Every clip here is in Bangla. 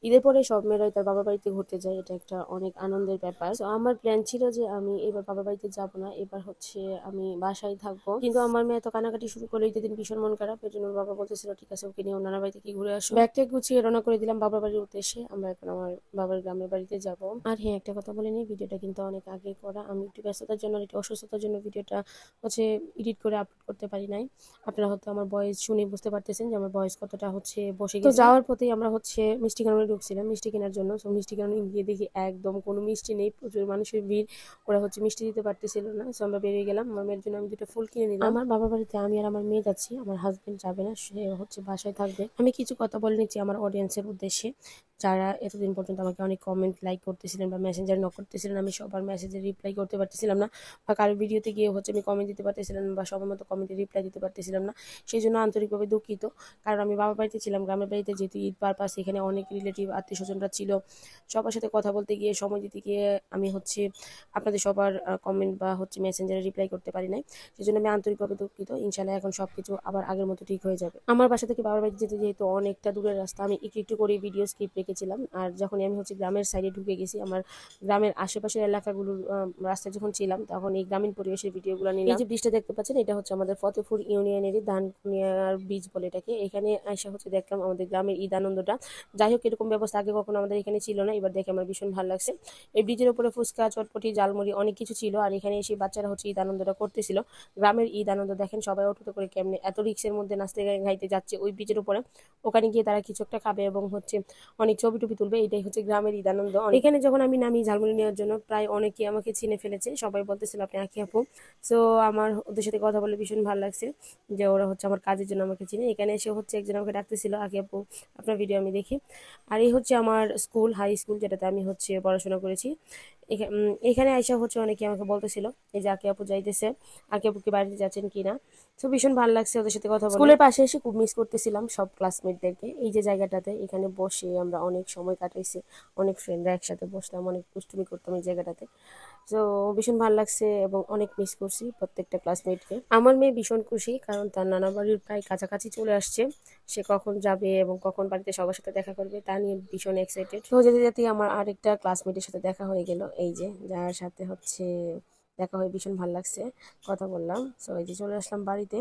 ঈদের পরে সব মেয়েরাই তার বাবার বাড়িতে ঘুরতে যায়, এটা একটা অনেক আনন্দের ব্যাপার। তো আমার প্ল্যান ছিল যে আমি এবার বাবার বাড়িতে যাব না, এবার হচ্ছে আমি বাসায় থাকবো। কিন্তু আমার মেয়ে তো কানাকাটি শুরু করলো, ঈদের দিন ভীষণ মন খারাপ। এর জন্য ওর বাবা বলতেছিল ঠিক আছে ওকে নিয়ে ওনার বাড়ি থেকে ঘুরে আসো। ব্যাগ ট্যাগ গুছিয়ে রওনা করে দিলাম বাবার বাড়ির উদ্দেশ্যে। আমরা এখন আমার বাবার গ্রামের বাড়িতে যাব। আর হ্যাঁ, একটা কথা বলে নিই, ভিডিওটা কিন্তু অনেক আগে করা, আমি একটু ব্যস্ততার জন্য একটু অসুস্থতার জন্য ভিডিওটা হচ্ছে এডিট করে আপলোড করতে পারি নাই। আপনারা হয়তো আমার ভয়েস শুনে বুঝতে পারতেছেন যে আমার ভয়েস কতটা হচ্ছে বসে গেছে। তো যাওয়ার পথেই আমরা হচ্ছে মিষ্টি কাননে ঢুকছিলাম মিষ্টি কেনার জন্য। তো মিষ্টি কাননে গিয়ে দেখি একদম কোনো মিষ্টি নেই, প্রচুর মানুষের ভিড়। ওরা হচ্ছে মিষ্টি দিতে পারতেছিল না। সো আমরা বেরিয়ে গেলাম। আমার মেয়ের জন্য আমি দুটো ফুল কিনে নিলাম। আমার বাবার বাড়িতে আমি আর আমার মেয়ে যাচ্ছি, আমার হাজবেন্ড যাবে না, সে হচ্ছে বাসায় থাকবে। আমি কিছু কথা বলে নিচ্ছি আমার অডিয়েন্সের উদ্দেশ্যে, যারা এতদিন পর্যন্ত আমাকে অনেক কমেন্ট লাইক করতেছিলেন বা মেসেঞ্জারে নক করতেছিলেন। আমি সবার মেসেজে রিপ্লাই করতে পারতেছিলাম না, বা কারো ভিডিওতে গিয়ে হচ্ছে আমি কমেন্ট দিতে পারতেছিলাম না, বা সবার মতো কমেন্টে রিপ্লাই দিতে পারতেছিলাম না। সেই জন্য আন্তরিকভাবে দুঃখিত। কারণ আমি বাবার বাড়িতে ছিলাম, গ্রামের বাড়িতে যেহেতু ঈদ পারপাস, এখানে অনেক রিলেটিভ আত্মীয় স্বজনরা ছিল। সবার সাথে কথা বলতে গিয়ে, সময় দিতে গিয়ে আমি হচ্ছে আপনাদের সবার কমেন্ট বা হচ্ছে মেসেঞ্জারে রিপ্লাই করতে পারি নাই। সেই জন্য আমি আন্তরিকভাবে দুঃখিত। ইনশাল্লাহ এখন সবকিছু আবার আগের মতো ঠিক হয়ে যাবে। আমার বাসা থেকে বাবার বাড়িতে যেতে যেহেতু অনেকটা দূরের রাস্তা, আমি একটু একটু করে ভিডিও স্ক্রিপ্ট রেখেছিলাম। আর যখন আমি হচ্ছে গ্রামের সাইডে ঢুকে গেছি, আমার গ্রামের আশেপাশের এলাকাগুলোর রাস্তায় যখন ছিলাম, তখন এই গ্রামীণ পরিবেশের ভিডিওগুলো নিলাম। এই যে ব্রিজটা দেখতে পাচ্ছেন, এটা হচ্ছে আমাদের ফতেপুর ইউনিয়নেরই ধানকুনিয়ার ব্রিজ বলে এটাকে। এখানে আইসা হচ্ছে দেখলাম আমাদের গ্রামের ঈদ আনন্দটা। যাই হোক, এরকম ব্যবস্থা আগে কখনো আমাদের এখানে ছিল না, এবার দেখে আমার ভীষণ ভালো লাগছে। এই ব্রিজের উপরে ফুচকা, চটপটি, ঝালমুড়ি অনেক কিছু ছিল। আর এখানে এসে বাচ্চারা হচ্ছে ঈদ আনন্দটা করতেছিল। গ্রামের ঈদ আনন্দ দেখেন, সবাই অটোতে করে কেমনে এত রিক্সের মধ্যে নাচতে গাইতে যাচ্ছে ওই ব্রিজের উপরে। ওখানে গিয়ে তারা কিছু একটা খাবে এবং হচ্ছে অনেক ছবি টবি তুলবে, এটাই হচ্ছে গ্রামের ঈদ আনন্দ। এখানে যখন আমি নামি ঝালমুড়ি নেওয়ার জন্য, প্রায় অনেকে আমাকে চিনে ফেলেছে, সবাই বলতেছিল আপনি আঁকি আপু। সো আমার ওদের সাথে কথা বলে ভীষণ ভালো লাগছে যে ওরা হচ্ছে আমার কাজের জন্য আমাকে চিনে। এখানে এসে হচ্ছে একজন আমাকে ডাকতেছিল, আঁকি আপু আপনার ভিডিও আমি দেখি। আর এই হচ্ছে আমার স্কুল, হাই স্কুল, যেটাতে আমি হচ্ছে পড়াশোনা করেছি। এখানে আইসা হচ্ছে অনেকে আমাকে বলতেছিল এই যে আঁকি আপু যাইতেছে, আঁকি আপু কি বাড়িতে যাচ্ছেন কিনা। তো ভীষণ ভালো লাগছে ওদের সাথে কথা বলে। স্কুলের পাশে এসে খুব মিস করতেছিলাম সব ক্লাসমেটদেরকে। এই যে জায়গাটাতে, এখানে বসে আমরা অনেক সময় কাটাইছি, অনেক ফ্রেন্ডরা একসাথে বসতাম, অনেক দুষ্টুমি করতাম এই জায়গাটাতে। তো ভীষণ ভালো লাগছে এবং অনেক মিস করছি প্রত্যেকটা ক্লাসমেটকে। আমার মেয়ে ভীষণ খুশি, কারণ তার নানা বাড়ির প্রায় কাছাকাছি চলে আসছে। সে কখন যাবে এবং কখন বাড়িতে সবার সাথে দেখা করবে তা নিয়ে ভীষণ এক্সাইটেড। তো যেতে যেতে আমার আরেকটা ক্লাসমেটের সাথে দেখা হয়ে গেল, এই যে যার সাথে হচ্ছে দেখা হয়ে ভীষণ ভালো লাগছে, কথা বললাম। সো এই যে চলে আসলাম বাড়িতে।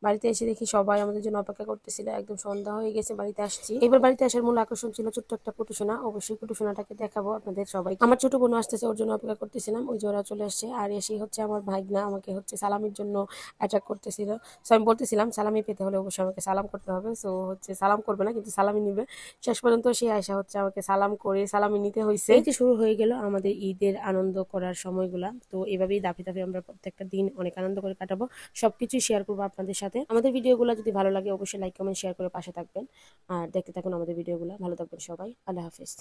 বাড়িতে এসে দেখি সবাই আমাদের জন্য অপেক্ষা করতেছিল, একদম সন্ধ্যা হয়ে গেছে, বাড়িতে আসছি। এবার বাড়িতে আসার মূল আকর্ষণ ছিল ছোট্ট একটা কুটুসোনা, অবশ্যই কুটুসোনাটাকে দেখাবো আপনাদের সবাই। আমার ছোট বোন আসতেছে, ওর জন্য অপেক্ষা করতেছিলাম, ওই যে ওরা চলে আসছে। আর এসেই হচ্ছে আমার ভাইগনা আমাকে হচ্ছে সালামের জন্য অ্যাট্রাক্ট করতেছিল। সো আমি বলতেছিলাম সালামি পেতে হলে অবশ্যই আমাকে সালাম করতে হবে। সো হচ্ছে সালাম করবে না, কিন্তু সালামি নিবে। শেষ পর্যন্ত সে আয়সা হচ্ছে আমাকে সালাম করে সালামি নিতে হয়েছে। এই যে শুরু হয়ে গেল আমাদের ঈদের আনন্দ করার সময়গুলা। তো এভাবেই ধাপে ধাপে আমরা প্রত্যেকটা দিন অনেক আনন্দ করে কাটাবো, সবকিছুই শেয়ার করবো আপনাদের সাথে। আমাদের ভিডিওগুলো যদি ভালো লাগে অবশ্যই লাইক কমেন্ট শেয়ার করে পাশে থাকবেন, আর দেখতে থাকুন আমাদের ভিডিওগুলো। ভালো থাকবেন সবাই, আল্লাহ হাফিজ।